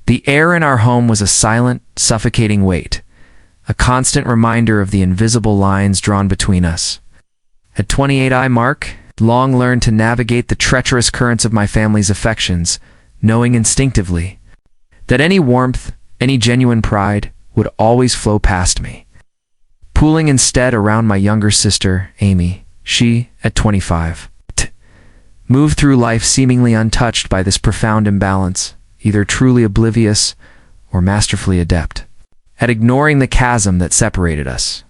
The air in our home was a silent, suffocating weight, a constant reminder of the invisible lines drawn between us. At 28 I mark, long learned to navigate the treacherous currents of my family's affections, knowing instinctively that any warmth, any genuine pride, would always flow past me. Pooling instead around my younger sister, Amy, she, at 25, moved through life seemingly untouched by this profound imbalance, either truly oblivious or masterfully adept at ignoring the chasm that separated us.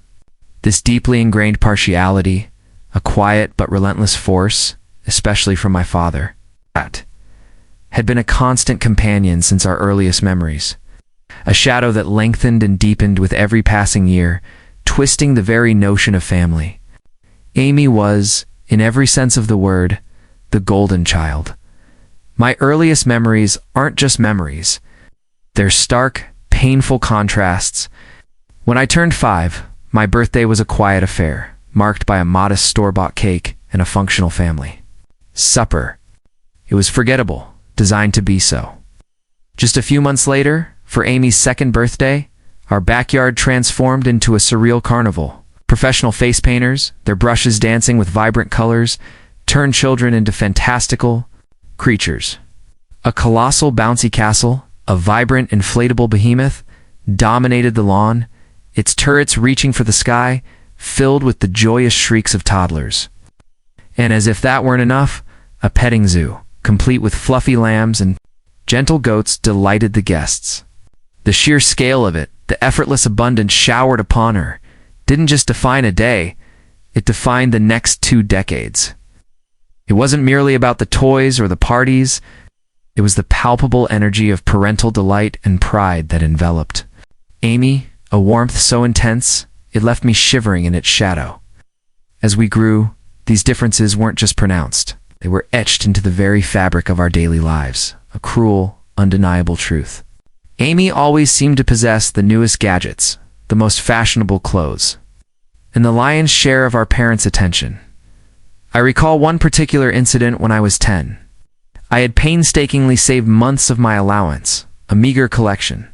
This deeply ingrained partiality, a quiet but relentless force, especially from my father, had been a constant companion since our earliest memories, a shadow that lengthened and deepened with every passing year, twisting the very notion of family. Amy was, in every sense of the word, the golden child. My earliest memories aren't just memories. They're stark, painful contrasts. When I turned 5, my birthday was a quiet affair, marked by a modest store-bought cake and a functional family supper. It was forgettable, designed to be so. Just a few months later, for Amy's 2nd birthday, our backyard transformed into a surreal carnival. Professional face painters, their brushes dancing with vibrant colors, turned children into fantastical creatures. A colossal bouncy castle, a vibrant inflatable behemoth, dominated the lawn, its turrets reaching for the sky, filled with the joyous shrieks of toddlers. And as if that weren't enough, a petting zoo, complete with fluffy lambs and gentle goats, delighted the guests. The sheer scale of it, the effortless abundance showered upon her, didn't just define a day, it defined the next 2 decades. It wasn't merely about the toys or the parties, it was the palpable energy of parental delight and pride that enveloped Amy, a warmth so intense, it left me shivering in its shadow. As we grew, these differences weren't just pronounced, they were etched into the very fabric of our daily lives, a cruel, undeniable truth. Amy always seemed to possess the newest gadgets, the most fashionable clothes, and the lion's share of our parents' attention. I recall one particular incident when I was 10. I had painstakingly saved months of my allowance, a meager collection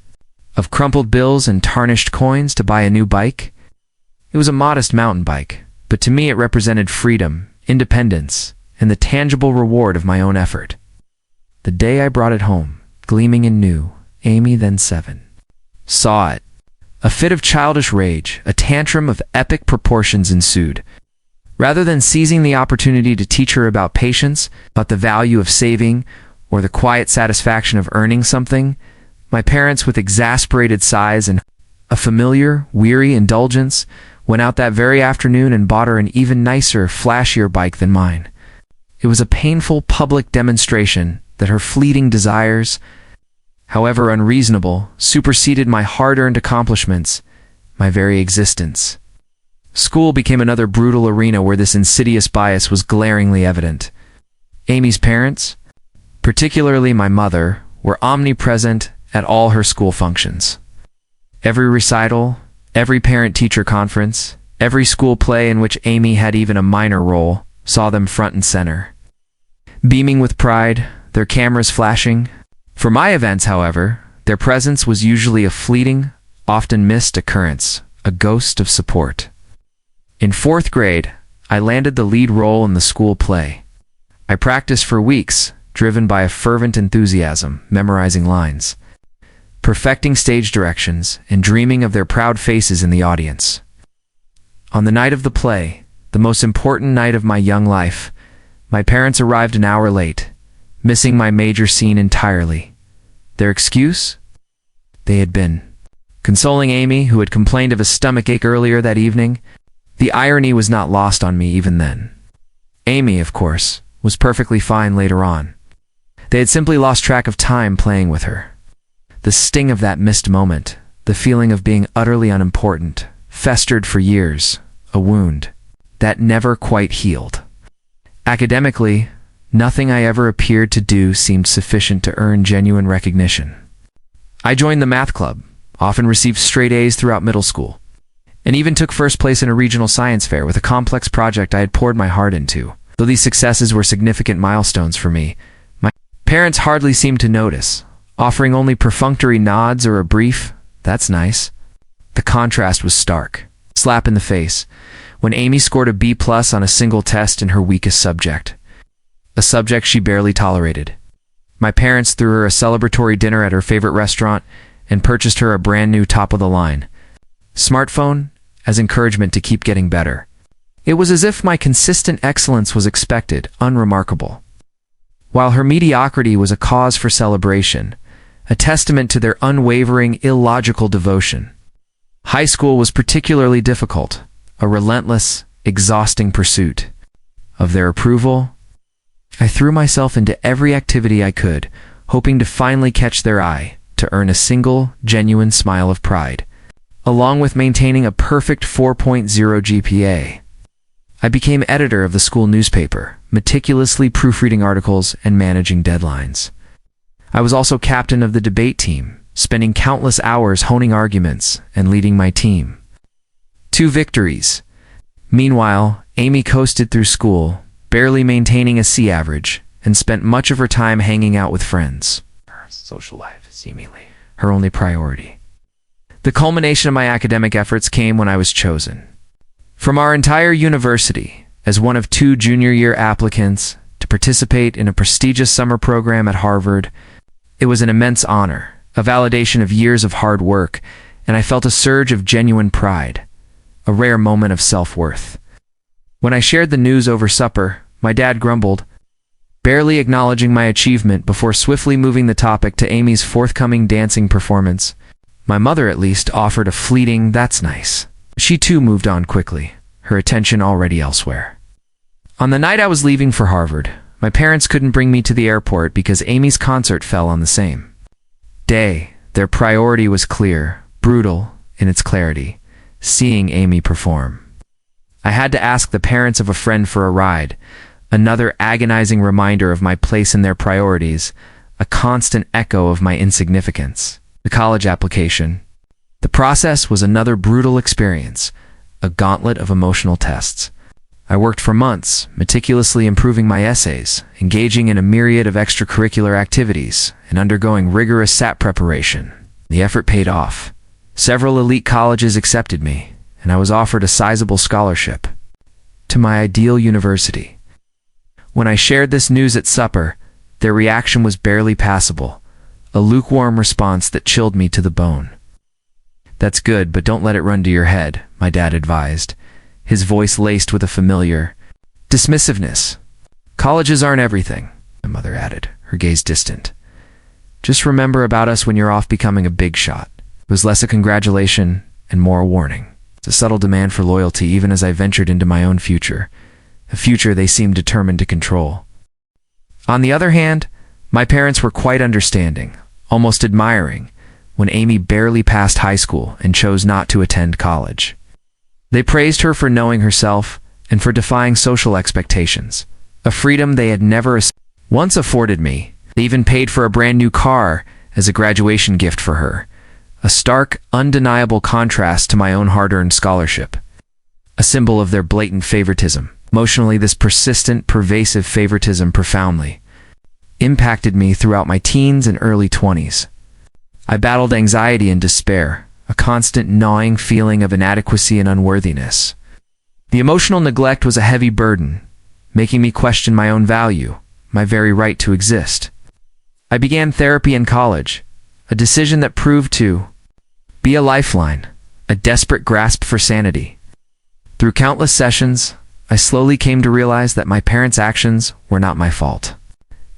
of crumpled bills and tarnished coins to buy a new bike. It was a modest mountain bike, but to me it represented freedom, independence, and the tangible reward of my own effort. The day I brought it home, gleaming and new, Amy, then 7, saw it. A fit of childish rage, a tantrum of epic proportions ensued. Rather than seizing the opportunity to teach her about patience, about the value of saving, or the quiet satisfaction of earning something, my parents, with exasperated sighs and a familiar, weary indulgence, went out that very afternoon and bought her an even nicer, flashier bike than mine. It was a painful public demonstration that her fleeting desires, however unreasonable, superseded my hard-earned accomplishments, my very existence. School became another brutal arena where this insidious bias was glaringly evident. Amy's parents, particularly my mother, were omnipresent at all her school functions. Every recital, every parent-teacher conference, every school play in which Amy had even a minor role, saw them front and center. Beaming with pride, their cameras flashing. For my events, however, their presence was usually a fleeting, often missed occurrence, a ghost of support. In 4th grade, I landed the lead role in the school play. I practiced for weeks, driven by a fervent enthusiasm, memorizing lines, perfecting stage directions, and dreaming of their proud faces in the audience. On the night of the play, the most important night of my young life, my parents arrived an hour late, missing my major scene entirely. Their excuse? They had been consoling Amy, who had complained of a stomachache earlier that evening. The irony was not lost on me even then. Amy, of course, was perfectly fine later on. They had simply lost track of time playing with her. The sting of that missed moment, the feeling of being utterly unimportant, festered for years, a wound that never quite healed. Academically, nothing I ever appeared to do seemed sufficient to earn genuine recognition. I joined the math club, often received straight A's throughout middle school, and even took first place in a regional science fair with a complex project I had poured my heart into. Though these successes were significant milestones for me, my parents hardly seemed to notice, offering only perfunctory nods or a brief, "That's nice." The contrast was stark. Slap in the face when Amy scored a B+ on a single test in her weakest subject, a subject she barely tolerated. My parents threw her a celebratory dinner at her favorite restaurant and purchased her a brand new top-of-the-line smartphone as encouragement to keep getting better. It was as if my consistent excellence was expected, unremarkable, while her mediocrity was a cause for celebration, a testament to their unwavering, illogical devotion. High school was particularly difficult, a relentless, exhausting pursuit of their approval. I threw myself into every activity I could, hoping to finally catch their eye, to earn a single, genuine smile of pride, along with maintaining a perfect 4.0 GPA. I became editor of the school newspaper, meticulously proofreading articles and managing deadlines. I was also captain of the debate team, spending countless hours honing arguments and leading my team. 2 victories. Meanwhile, Amy coasted through school, barely maintaining a C average, and spent much of her time hanging out with friends. Her social life, seemingly, her only priority. The culmination of my academic efforts came when I was chosen from our entire university as one of 2 junior-year applicants to participate in a prestigious summer program at Harvard. It was an immense honor, a validation of years of hard work, and I felt a surge of genuine pride, a rare moment of self-worth. When I shared the news over supper, my dad grumbled, barely acknowledging my achievement before swiftly moving the topic to Amy's forthcoming dancing performance. My mother, at least, offered a fleeting, "That's nice." She too moved on quickly, her attention already elsewhere. On the night I was leaving for Harvard, my parents couldn't bring me to the airport because Amy's concert fell on the same day. Their priority was clear, brutal in its clarity: seeing Amy perform. I had to ask the parents of a friend for a ride, another agonizing reminder of my place in their priorities, a constant echo of my insignificance. The college application. The process was another brutal experience, a gauntlet of emotional tests. I worked for months, meticulously improving my essays, engaging in a myriad of extracurricular activities, and undergoing rigorous SAT preparation. The effort paid off. Several elite colleges accepted me, and I was offered a sizable scholarship to my ideal university. When I shared this news at supper, their reaction was barely passable, a lukewarm response that chilled me to the bone. "That's good, but don't let it run to your head," my dad advised, his voice laced with a familiar dismissiveness. "Colleges aren't everything," my mother added, her gaze distant. "Just remember about us when you're off becoming a big shot." It was less a congratulation and more a warning. It's a subtle demand for loyalty even as I ventured into my own future, a future they seemed determined to control. On the other hand, my parents were quite understanding, almost admiring, when Amy barely passed high school and chose not to attend college. They praised her for knowing herself and for defying social expectations, a freedom they had never once afforded me. They even paid for a brand new car as a graduation gift for her, a stark, undeniable contrast to my own hard-earned scholarship, a symbol of their blatant favoritism. Emotionally, this persistent, pervasive favoritism profoundly impacted me throughout my teens and early 20s. I battled anxiety and despair, a constant gnawing feeling of inadequacy and unworthiness. The emotional neglect was a heavy burden, making me question my own value, my very right to exist. I began therapy in college, a decision that proved to be a lifeline, a desperate grasp for sanity. Through countless sessions, I slowly came to realize that my parents' actions were not my fault.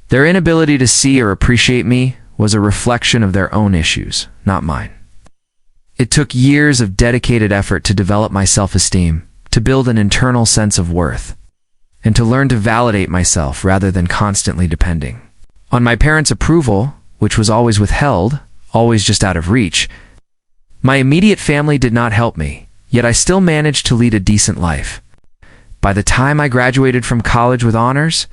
Their inability to see or appreciate me was a reflection of their own issues, not mine. It took years of dedicated effort to develop my self-esteem, to build an internal sense of worth, and to learn to validate myself rather than constantly depending on my parents' approval, which was always withheld, always just out of reach. My immediate family did not help me, yet I still managed to lead a decent life. By the time I graduated from college with honors,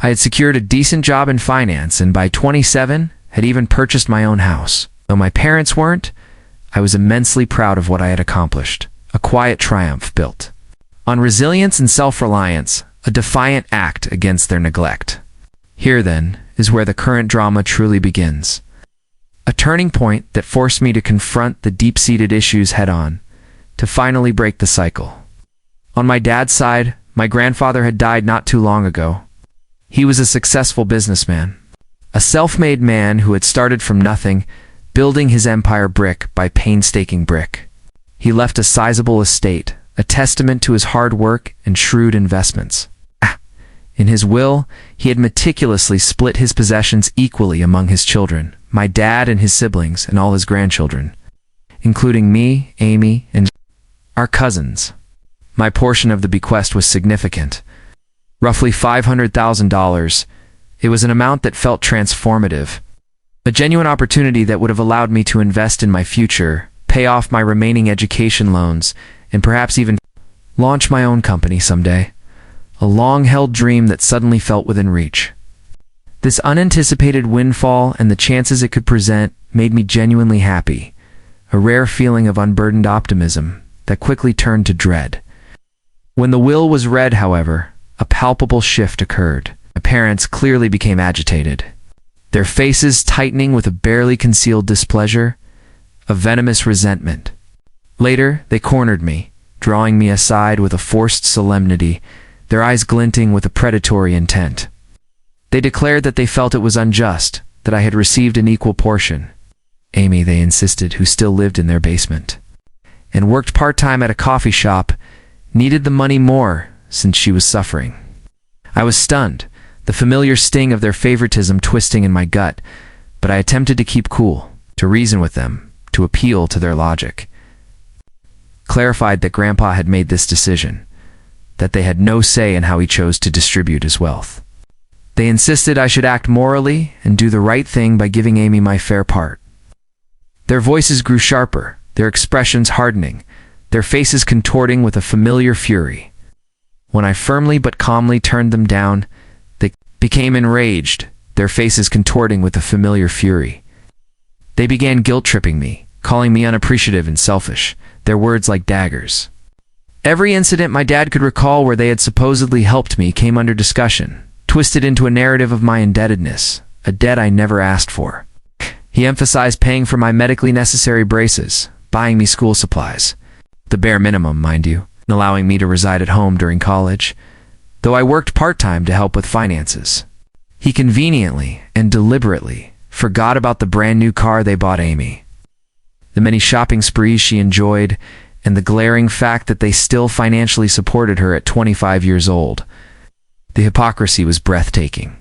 I had secured a decent job in finance, and by 27, had even purchased my own house. Though my parents weren't, I was immensely proud of what I had accomplished, a quiet triumph built on resilience and self-reliance, a defiant act against their neglect. Here, then, is where the current drama truly begins. A turning point that forced me to confront the deep-seated issues head-on, to finally break the cycle. On my dad's side, my grandfather had died not too long ago. He was a successful businessman, a self-made man who had started from nothing, building his empire brick by painstaking brick. He left a sizable estate, a testament to his hard work and shrewd investments. In his will, he had meticulously split his possessions equally among his children, my dad and his siblings, and all his grandchildren, including me, Amy, and our cousins. My portion of the bequest was significant. Roughly $500,000. It was an amount that felt transformative. A genuine opportunity that would have allowed me to invest in my future, pay off my remaining education loans, and perhaps even launch my own company someday. A long-held dream that suddenly felt within reach. This unanticipated windfall and the chances it could present made me genuinely happy, a rare feeling of unburdened optimism that quickly turned to dread. When the will was read, however, a palpable shift occurred. My parents clearly became agitated, their faces tightening with a barely concealed displeasure, a venomous resentment. Later, they cornered me, drawing me aside with a forced solemnity, their eyes glinting with a predatory intent. They declared that they felt it was unjust, that I had received an equal portion. Amy, they insisted, who still lived in their basement, and worked part-time at a coffee shop, needed the money more since she was suffering. I was stunned, the familiar sting of their favoritism twisting in my gut, but I attempted to keep cool, to reason with them, to appeal to their logic. Clarified that Grandpa had made this decision, that they had no say in how he chose to distribute his wealth. They insisted I should act morally and do the right thing by giving Amy my fair part. Their voices grew sharper, their expressions hardening, their faces contorting with a familiar fury. When I firmly but calmly turned them down, they became enraged, their faces contorting with a familiar fury. They began guilt-tripping me, calling me unappreciative and selfish, their words like daggers. Every incident my dad could recall where they had supposedly helped me came under discussion, twisted into a narrative of my indebtedness, a debt I never asked for. He emphasized paying for my medically necessary braces, buying me school supplies, the bare minimum, mind you, and allowing me to reside at home during college, though I worked part-time to help with finances. He conveniently and deliberately forgot about the brand new car they bought Amy, the many shopping sprees she enjoyed, and the glaring fact that they still financially supported her at 25 years old. The hypocrisy was breathtaking,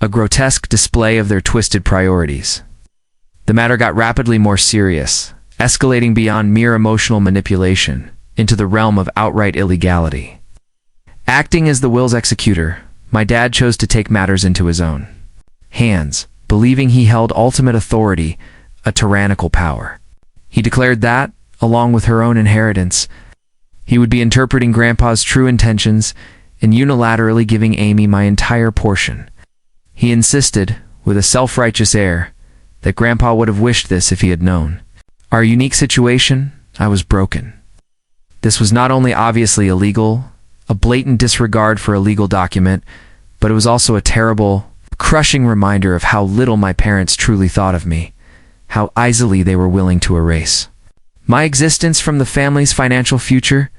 a grotesque display of their twisted priorities. The matter got rapidly more serious, escalating beyond mere emotional manipulation into the realm of outright illegality. Acting as the will's executor, my dad chose to take matters into his own hands, believing he held ultimate authority, a tyrannical power. He declared that, along with her own inheritance, he would be interpreting Grandpa's true intentions and unilaterally giving Amy my entire portion. He insisted, with a self-righteous air, that Grandpa would have wished this if he had known. Our unique situation, I was broken. This was not only obviously illegal, a blatant disregard for a legal document, but it was also a terrible, crushing reminder of how little my parents truly thought of me, how easily they were willing to erase my existence from the family's financial future,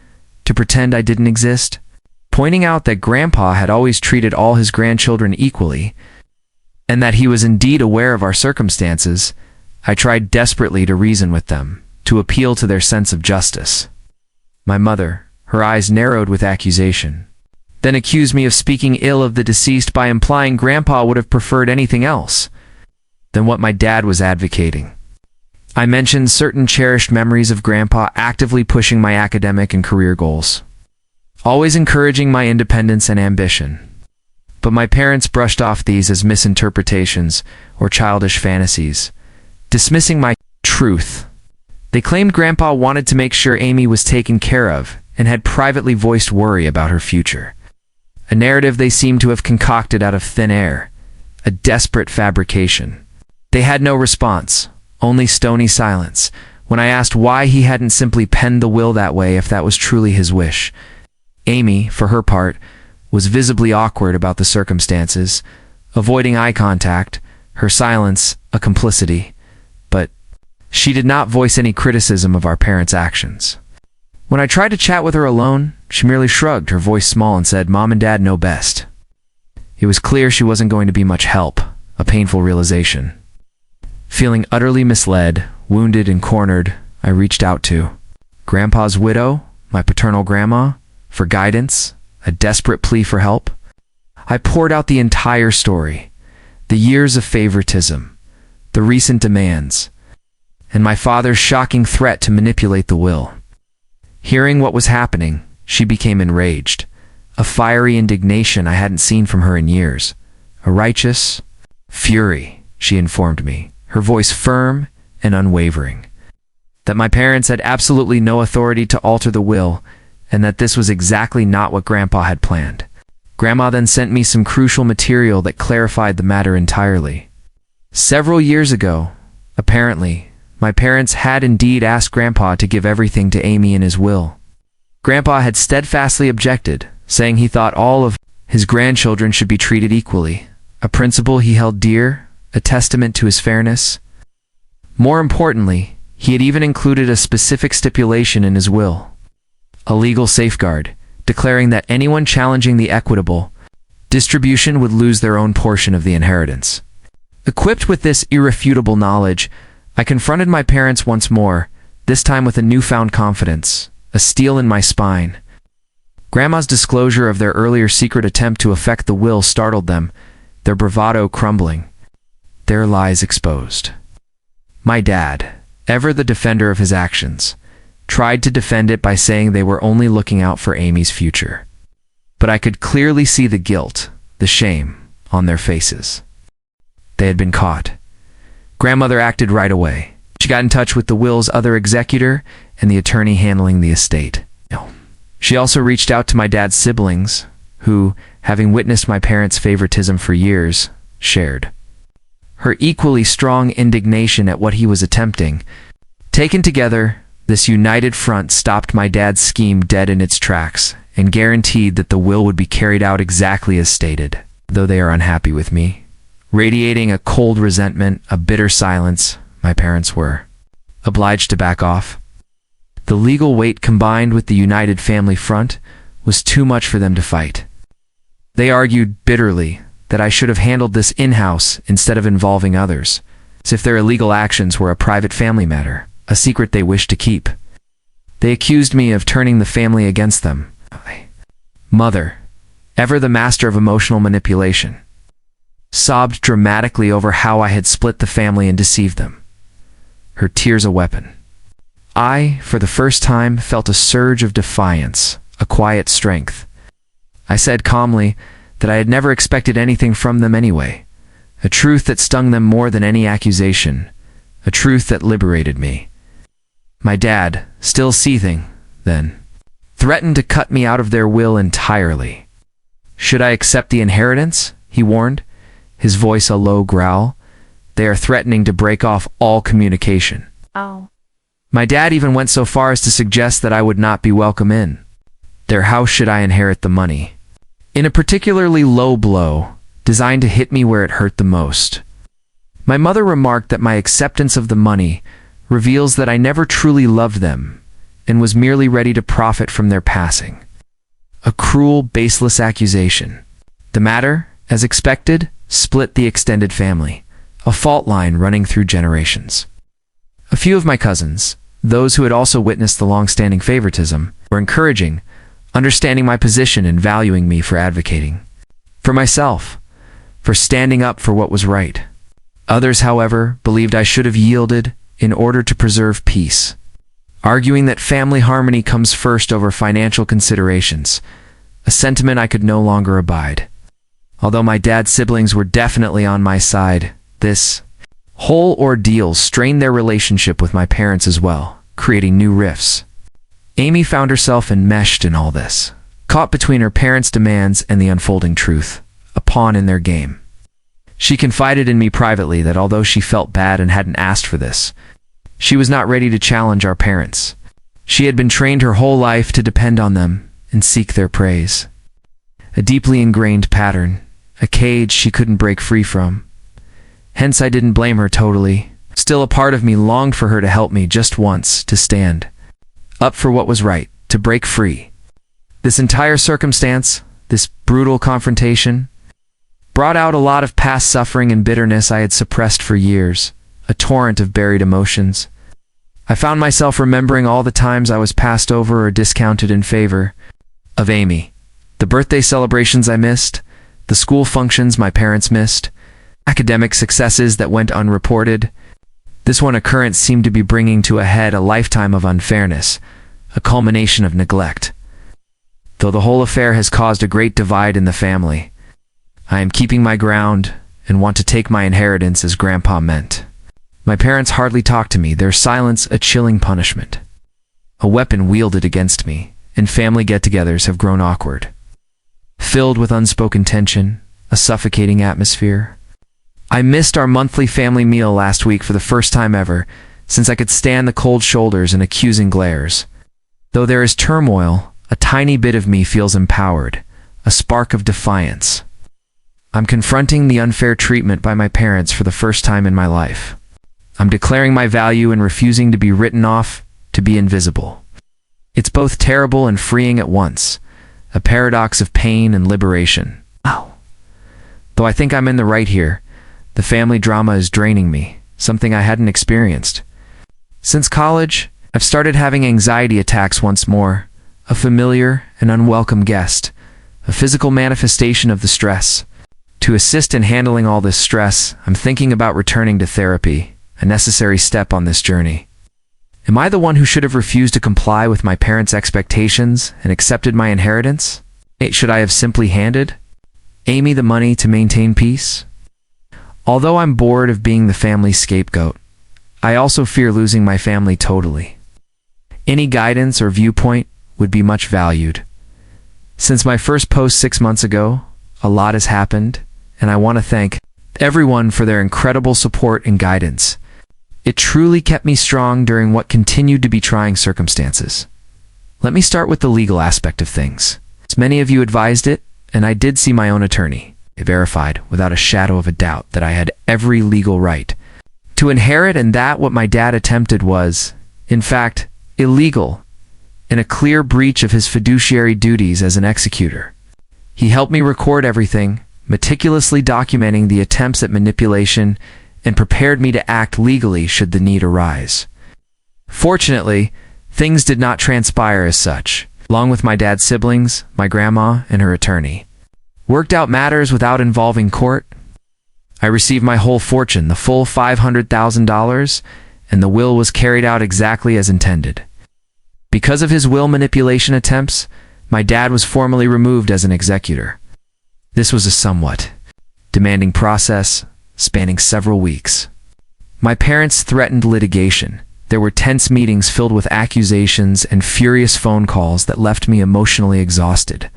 to pretend I didn't exist. Pointing out that Grandpa had always treated all his grandchildren equally, and that he was indeed aware of our circumstances, I tried desperately to reason with them, to appeal to their sense of justice. My mother, her eyes narrowed with accusation, then accused me of speaking ill of the deceased by implying Grandpa would have preferred anything else than what my dad was advocating. I mentioned certain cherished memories of Grandpa actively pushing my academic and career goals, always encouraging my independence and ambition. But my parents brushed off these as misinterpretations or childish fantasies, dismissing my truth. They claimed Grandpa wanted to make sure Amy was taken care of and had privately voiced worry about her future, a narrative they seemed to have concocted out of thin air, a desperate fabrication. They had no response, only stony silence, when I asked why he hadn't simply penned the will that way if that was truly his wish. Amy, for her part, was visibly awkward about the circumstances, avoiding eye contact, her silence a complicity. But She did not voice any criticism of our parents' actions. When I tried to chat with her alone, she merely shrugged, her voice small, and said, "Mom and Dad know best." It was clear she wasn't going to be much help, a painful realization. Feeling utterly misled, wounded, and cornered, I reached out to Grandpa's widow, my paternal grandma, for guidance, a desperate plea for help. I poured out the entire story, the years of favoritism, the recent demands, and my father's shocking threat to manipulate the will. Hearing what was happening, she became enraged, a fiery indignation I hadn't seen from her in years, a righteous fury, she informed me, her voice firm and unwavering, that my parents had absolutely no authority to alter the will, and that this was exactly not what Grandpa had planned. Grandma then sent me some crucial material that clarified the matter entirely. Several years ago, apparently, my parents had indeed asked Grandpa to give everything to Amy in his will. Grandpa had steadfastly objected, saying he thought all of his grandchildren should be treated equally, a principle he held dear, a testament to his fairness. More importantly, he had even included a specific stipulation in his will, a legal safeguard, declaring that anyone challenging the equitable distribution would lose their own portion of the inheritance. Equipped with this irrefutable knowledge, I confronted my parents once more, this time with a newfound confidence, a steel in my spine. Grandma's disclosure of their earlier secret attempt to affect the will startled them, their bravado crumbling, their lies exposed. My dad, ever the defender of his actions, tried to defend it by saying they were only looking out for Amy's future. But I could clearly see the guilt, the shame, on their faces. They had been caught. Grandmother acted right away. She got in touch with the will's other executor and the attorney handling the estate. She also reached out to my dad's siblings, who, having witnessed my parents' favoritism for years, shared her equally strong indignation at what he was attempting. Taken together, this united front stopped my dad's scheme dead in its tracks and guaranteed that the will would be carried out exactly as stated. Though they are unhappy with me, radiating a cold resentment, a bitter silence, my parents were obliged to back off. The legal weight combined with the united family front was too much for them to fight. They argued bitterly that I should have handled this in-house instead of involving others, as if their illegal actions were a private family matter, a secret they wished to keep. They accused me of turning the family against them. Mother, ever the master of emotional manipulation, sobbed dramatically over how I had split the family and deceived them, her tears a weapon. I, for the first time, felt a surge of defiance, a quiet strength. I said calmly that I had never expected anything from them anyway, a truth that stung them more than any accusation, a truth that liberated me. My dad, still seething, then, threatened to cut me out of their will entirely. Should I accept the inheritance? He warned, his voice a low growl. They are threatening to break off all communication. Oh. My dad even went so far as to suggest that I would not be welcome in their house should I inherit the money. In a particularly low blow, designed to hit me where it hurt the most. My mother remarked that my acceptance of the money reveals that I never truly loved them and was merely ready to profit from their passing. A cruel, baseless accusation. The matter, as expected, split the extended family, a fault line running through generations. A few of my cousins, those who had also witnessed the long-standing favoritism, were encouraging, understanding my position and valuing me for advocating for myself, for standing up for what was right. Others, however, believed I should have yielded in order to preserve peace, arguing that family harmony comes first over financial considerations, a sentiment I could no longer abide. Although my dad's siblings were definitely on my side, this whole ordeal strained their relationship with my parents as well, creating new rifts. Amy found herself enmeshed in all this, caught between her parents' demands and the unfolding truth, a pawn in their game. She confided in me privately that although she felt bad and hadn't asked for this, she was not ready to challenge our parents. She had been trained her whole life to depend on them and seek their praise. A deeply ingrained pattern, a cage she couldn't break free from. Hence I didn't blame her totally. Still, a part of me longed for her to help me just once, to stand up for what was right, to break free. This entire circumstance, this brutal confrontation, brought out a lot of past suffering and bitterness I had suppressed for years, a torrent of buried emotions. I found myself remembering all the times I was passed over or discounted in favor of Amy. The birthday celebrations I missed, the school functions my parents missed, academic successes that went unreported. This one occurrence seemed to be bringing to a head a lifetime of unfairness, a culmination of neglect. Though the whole affair has caused a great divide in the family, I am keeping my ground and want to take my inheritance as Grandpa meant. My parents hardly talk to me, their silence a chilling punishment. A weapon wielded against me, and family get-togethers have grown awkward, filled with unspoken tension, a suffocating atmosphere. I missed our monthly family meal last week for the first time ever, since I could stand the cold shoulders and accusing glares. Though there is turmoil, a tiny bit of me feels empowered, a spark of defiance. I'm confronting the unfair treatment by my parents for the first time in my life. I'm declaring my value and refusing to be written off, to be invisible. It's both terrible and freeing at once, a paradox of pain and liberation. Ow. Though I think I'm in the right here, the family drama is draining me, something I hadn't experienced. Since college, I've started having anxiety attacks once more, a familiar and unwelcome guest, a physical manifestation of the stress. To assist in handling all this stress, I'm thinking about returning to therapy, a necessary step on this journey. Am I the one who should have refused to comply with my parents' expectations and accepted my inheritance? Should I have simply handed Amy the money to maintain peace? Although I'm bored of being the family scapegoat, I also fear losing my family totally. Any guidance or viewpoint would be much valued. Since my first post 6 months ago, a lot has happened, and I want to thank everyone for their incredible support and guidance. It truly kept me strong during what continued to be trying circumstances. Let me start with the legal aspect of things. As many of you advised it, and I did see my own attorney. It verified, without a shadow of a doubt, that I had every legal right to inherit, and that what my dad attempted was, in fact, illegal, and a clear breach of his fiduciary duties as an executor. He helped me record everything, meticulously documenting the attempts at manipulation, and prepared me to act legally should the need arise. Fortunately, things did not transpire as such. Along with my dad's siblings, my grandma, and her attorney, worked out matters without involving court. I received my whole fortune, the full $500,000, and the will was carried out exactly as intended. Because of his will manipulation attempts, my dad was formally removed as an executor. This was a somewhat demanding process, spanning several weeks. My parents threatened litigation. There were tense meetings filled with accusations and furious phone calls that left me emotionally exhausted.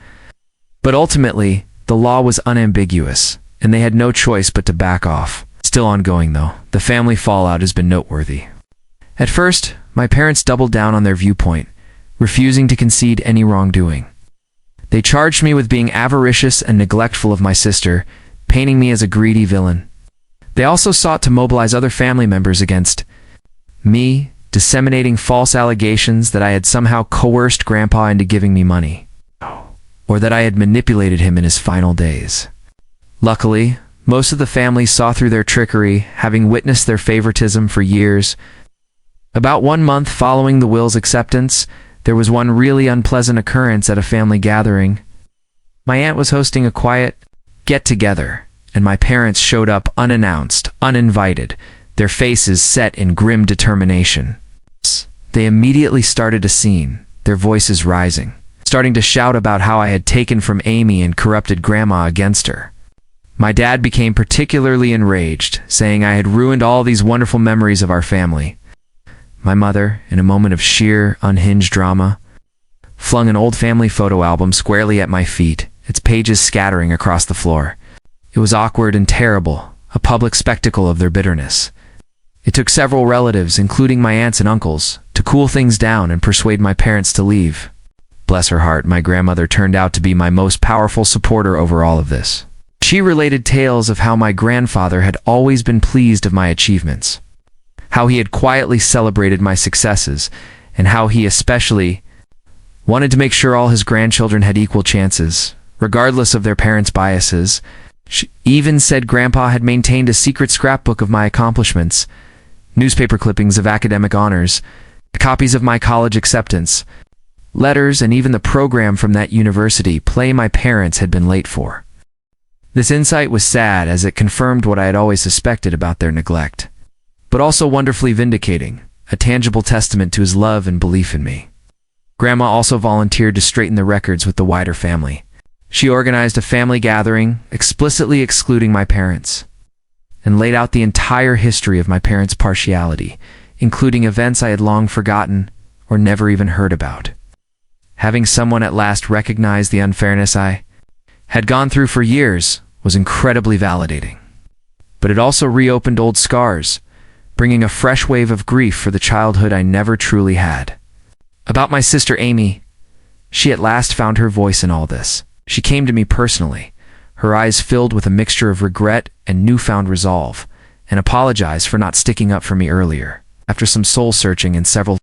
But ultimately, the law was unambiguous, and they had no choice but to back off. Still ongoing, though, the family fallout has been noteworthy. At first, my parents doubled down on their viewpoint, refusing to concede any wrongdoing. They charged me with being avaricious and neglectful of my sister, painting me as a greedy villain. They also sought to mobilize other family members against me, disseminating false allegations that I had somehow coerced Grandpa into giving me money, or that I had manipulated him in his final days. Luckily, most of the family saw through their trickery, having witnessed their favoritism for years. About 1 month following the will's acceptance, there was one really unpleasant occurrence at a family gathering. My aunt was hosting a quiet get-together, and my parents showed up unannounced, uninvited, their faces set in grim determination. They immediately started a scene, their voices rising, starting to shout about how I had taken from Amy and corrupted Grandma against her. My dad became particularly enraged, saying I had ruined all these wonderful memories of our family. My mother, in a moment of sheer, unhinged drama, flung an old family photo album squarely at my feet, its pages scattering across the floor. It was awkward and terrible, a public spectacle of their bitterness. It took several relatives, including my aunts and uncles, to cool things down and persuade my parents to leave. Bless her heart, my grandmother turned out to be my most powerful supporter over all of this. She related tales of how my grandfather had always been pleased of my achievements. how he had quietly celebrated my successes, and how he especially wanted to make sure all his grandchildren had equal chances, regardless of their parents' biases. She even said Grandpa had maintained a secret scrapbook of my accomplishments, newspaper clippings of academic honors, copies of my college acceptance, letters, and even the program from that university play my parents had been late for. This insight was sad, as it confirmed what I had always suspected about their neglect, but also wonderfully vindicating, a tangible testament to his love and belief in me. Grandma also volunteered to straighten the records with the wider family. She organized a family gathering, explicitly excluding my parents, and laid out the entire history of my parents' partiality, including events I had long forgotten or never even heard about. Having someone at last recognize the unfairness I had gone through for years was incredibly validating. But it also reopened old scars, bringing a fresh wave of grief for the childhood I never truly had. About my sister Amy, she at last found her voice in all this. She came to me personally, her eyes filled with a mixture of regret and newfound resolve, and apologized for not sticking up for me earlier. After some soul-searching and several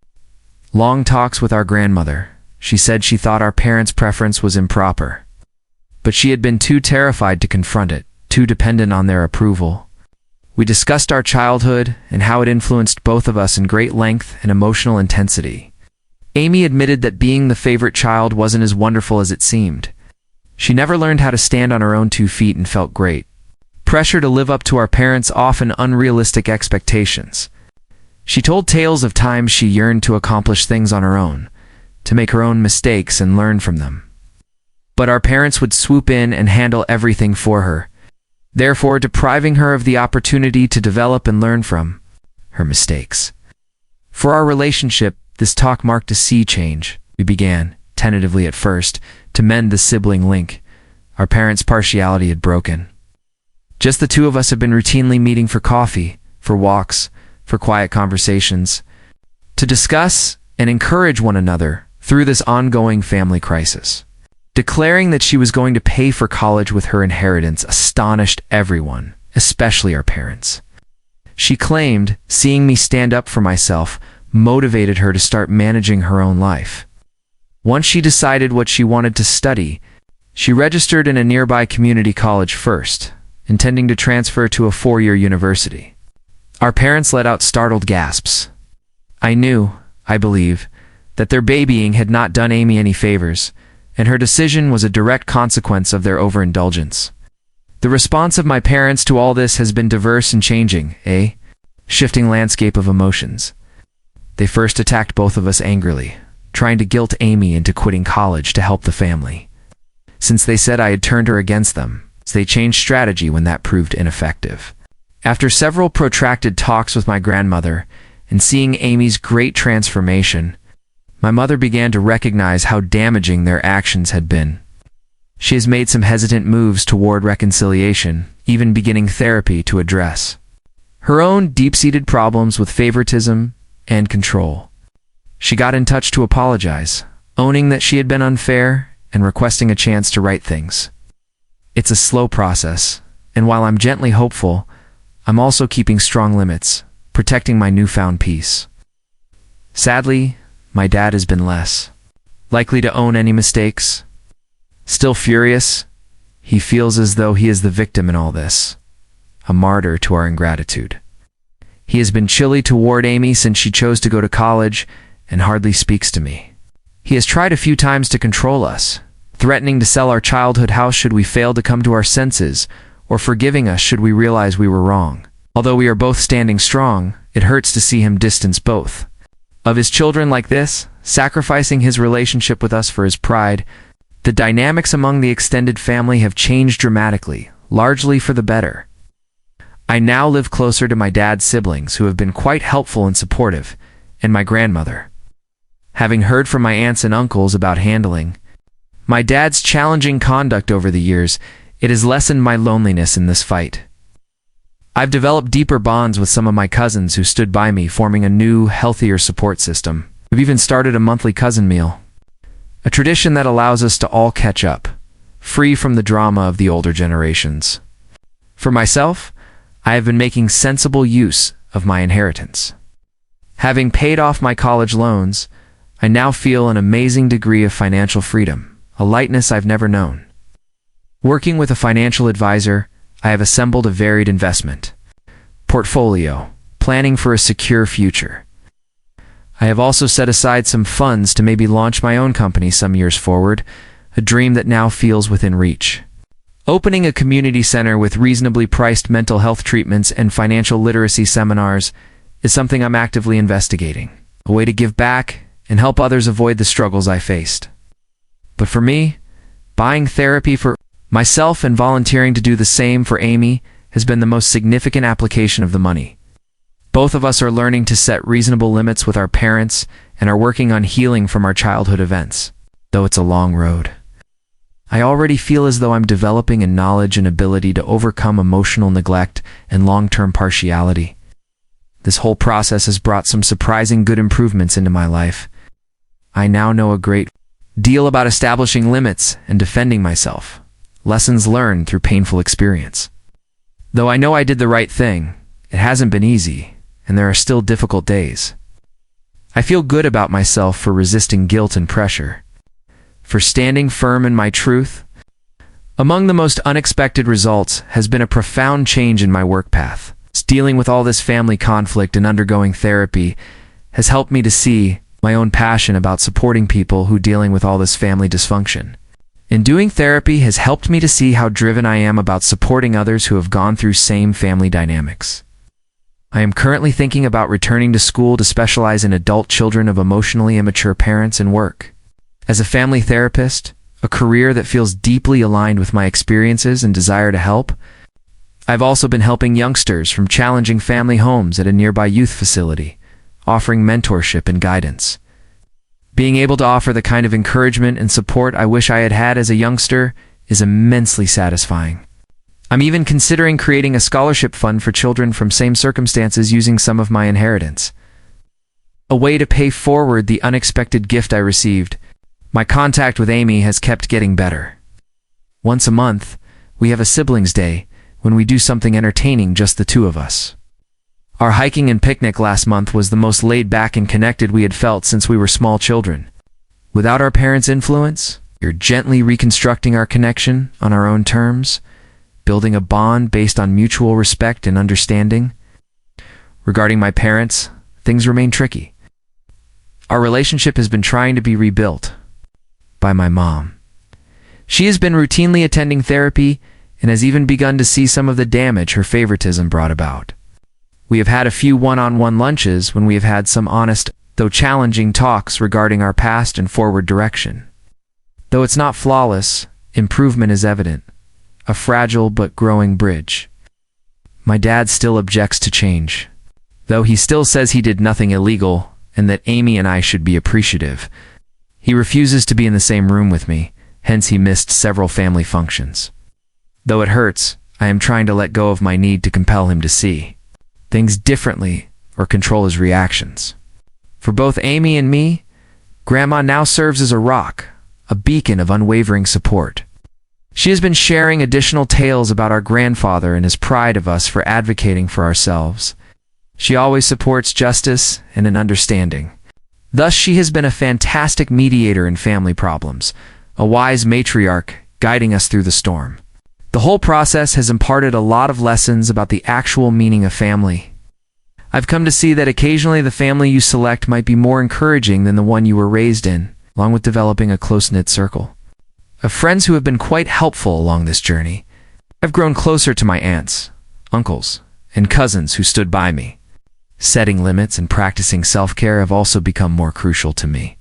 long talks with our grandmother, she said she thought our parents' preference was improper, but she had been too terrified to confront it, too dependent on their approval. We discussed our childhood and how it influenced both of us in great length and emotional intensity. Amy admitted that being the favorite child wasn't as wonderful as it seemed. She never learned how to stand on her own 2 feet and felt great pressure to live up to our parents' often unrealistic expectations. She told tales of times she yearned to accomplish things on her own, to make her own mistakes and learn from them. But our parents would swoop in and handle everything for her, therefore depriving her of the opportunity to develop and learn from her mistakes. For our relationship, this talk marked a sea change. We began, tentatively at first, to mend the sibling link. Our parents' partiality had broken. Just the two of us have been routinely meeting for coffee, for walks, for quiet conversations, to discuss and encourage one another through this ongoing family crisis. Declaring that she was going to pay for college with her inheritance astonished everyone, especially our parents. She claimed seeing me stand up for myself motivated her to start managing her own life. Once she decided what she wanted to study, she registered in a nearby community college first, intending to transfer to a 4-year university. Our parents let out startled gasps. I knew, I believe, that their babying had not done Amy any favors, and her decision was a direct consequence of their overindulgence. The response of my parents to all this has been diverse and changing, a shifting landscape of emotions. They first attacked both of us angrily, trying to guilt Amy into quitting college to help the family. Since they said I had turned her against them, they changed strategy when that proved ineffective. After several protracted talks with my grandmother and seeing Amy's great transformation, my mother began to recognize how damaging their actions had been. She has made some hesitant moves toward reconciliation, even beginning therapy to address her own deep-seated problems with favoritism and control. She got in touch to apologize, owning that she had been unfair and requesting a chance to right things. It's a slow process, and while I'm gently hopeful, I'm also keeping strong limits, protecting my newfound peace. Sadly, my dad has been less likely to own any mistakes. Still furious, he feels as though he is the victim in all this, a martyr to our ingratitude. He has been chilly toward Amy since she chose to go to college and hardly speaks to me. He has tried a few times to control us, threatening to sell our childhood house should we fail to come to our senses, or forgiving us should we realize we were wrong. Although we are both standing strong, it hurts to see him distance both of his children like this, sacrificing his relationship with us for his pride. The dynamics among the extended family have changed dramatically, largely for the better. I now live closer to my dad's siblings, who have been quite helpful and supportive, and my grandmother. Having heard from my aunts and uncles about handling my dad's challenging conduct over the years, it has lessened my loneliness in this fight. I've developed deeper bonds with some of my cousins who stood by me, forming a new, healthier support system. We've even started a monthly cousin meal, a tradition that allows us to all catch up, free from the drama of the older generations. For myself, I have been making sensible use of my inheritance. Having paid off my college loans, I now feel an amazing degree of financial freedom, a lightness I've never known. Working with a financial advisor, I have assembled a varied investment portfolio, planning for a secure future. I have also set aside some funds to maybe launch my own company some years forward, a dream that now feels within reach. Opening a community center with reasonably priced mental health treatments and financial literacy seminars is something I'm actively investigating, a way to give back and help others avoid the struggles I faced. But for me, buying therapy for myself and volunteering to do the same for Amy has been the most significant application of the money. Both of us are learning to set reasonable limits with our parents and are working on healing from our childhood events, though it's a long road. I already feel as though I'm developing a knowledge and ability to overcome emotional neglect and long-term partiality. This whole process has brought some surprising good improvements into my life. I now know a great deal about establishing limits and defending myself, lessons learned through painful experience. Though I know I did the right thing, it hasn't been easy, and there are still difficult days. I feel good about myself for resisting guilt and pressure, for standing firm in my truth. Among the most unexpected results has been a profound change in my work path. Dealing with all this family conflict and undergoing therapy has helped me to see my own passion about supporting people who are dealing with all this family dysfunction. In doing therapy has helped me to see how driven I am about supporting others who have gone through same family dynamics. I am currently thinking about returning to school to specialize in adult children of emotionally immature parents and work as a family therapist, a career that feels deeply aligned with my experiences and desire to help. I've also been helping youngsters from challenging family homes at a nearby youth facility, offering mentorship and guidance. Being able to offer the kind of encouragement and support I wish I had had as a youngster is immensely satisfying. I'm even considering creating a scholarship fund for children from same circumstances using some of my inheritance. A way to pay forward the unexpected gift I received. My contact with Amy has kept getting better. Once a month, we have a siblings' day, when we do something entertaining, just the two of us. Our hiking and picnic last month was the most laid back and connected we had felt since we were small children. Without our parents' influence, we're gently reconstructing our connection on our own terms, building a bond based on mutual respect and understanding. Regarding my parents, things remain tricky. Our relationship has been trying to be rebuilt by my mom. She has been routinely attending therapy and has even begun to see some of the damage her favoritism brought about. We have had a few one-on-one lunches when we have had some honest, though challenging talks regarding our past and forward direction. Though it's not flawless, improvement is evident, a fragile but growing bridge. My dad still objects to change, though he still says he did nothing illegal and that Amy and I should be appreciative. He refuses to be in the same room with me, hence he missed several family functions. Though it hurts, I am trying to let go of my need to compel him to see things differently or control his reactions. For both Amy and me, Grandma now serves as a rock, a beacon of unwavering support. She has been sharing additional tales about our grandfather and his pride of us for advocating for ourselves. She always supports justice and an understanding. Thus, she has been a fantastic mediator in family problems, a wise matriarch guiding us through the storm. The whole process has imparted a lot of lessons about the actual meaning of family. I've come to see that occasionally the family you select might be more encouraging than the one you were raised in, along with developing a close-knit circle of friends who have been quite helpful along this journey. I've grown closer to my aunts, uncles, and cousins who stood by me. Setting limits and practicing self-care have also become more crucial to me.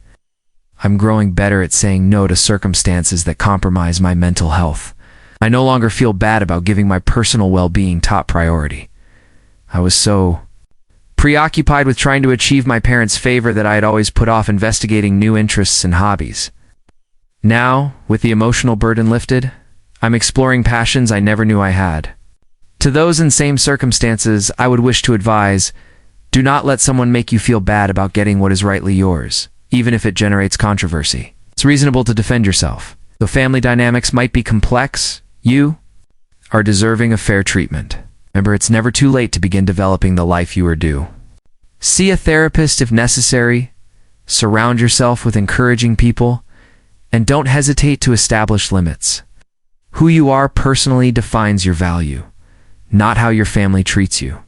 I'm growing better at saying no to circumstances that compromise my mental health. I no longer feel bad about giving my personal well-being top priority. I was so preoccupied with trying to achieve my parents' favor that I had always put off investigating new interests and hobbies. Now, with the emotional burden lifted, I'm exploring passions I never knew I had. To those in same circumstances, I would wish to advise, do not let someone make you feel bad about getting what is rightly yours, even if it generates controversy. It's reasonable to defend yourself. Though family dynamics might be complex, you are deserving of fair treatment. Remember, it's never too late to begin developing the life you are due. See a therapist if necessary, surround yourself with encouraging people, and don't hesitate to establish limits. Who you are personally defines your value, not how your family treats you.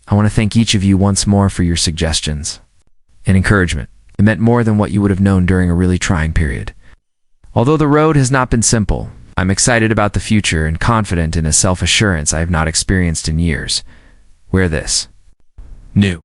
I want to thank each of you once more for your suggestions and encouragement. It meant more than what you would have known during a really trying period. Although the road has not been simple, I'm excited about the future and confident in a self-assurance I have not experienced in years. Wear this. New.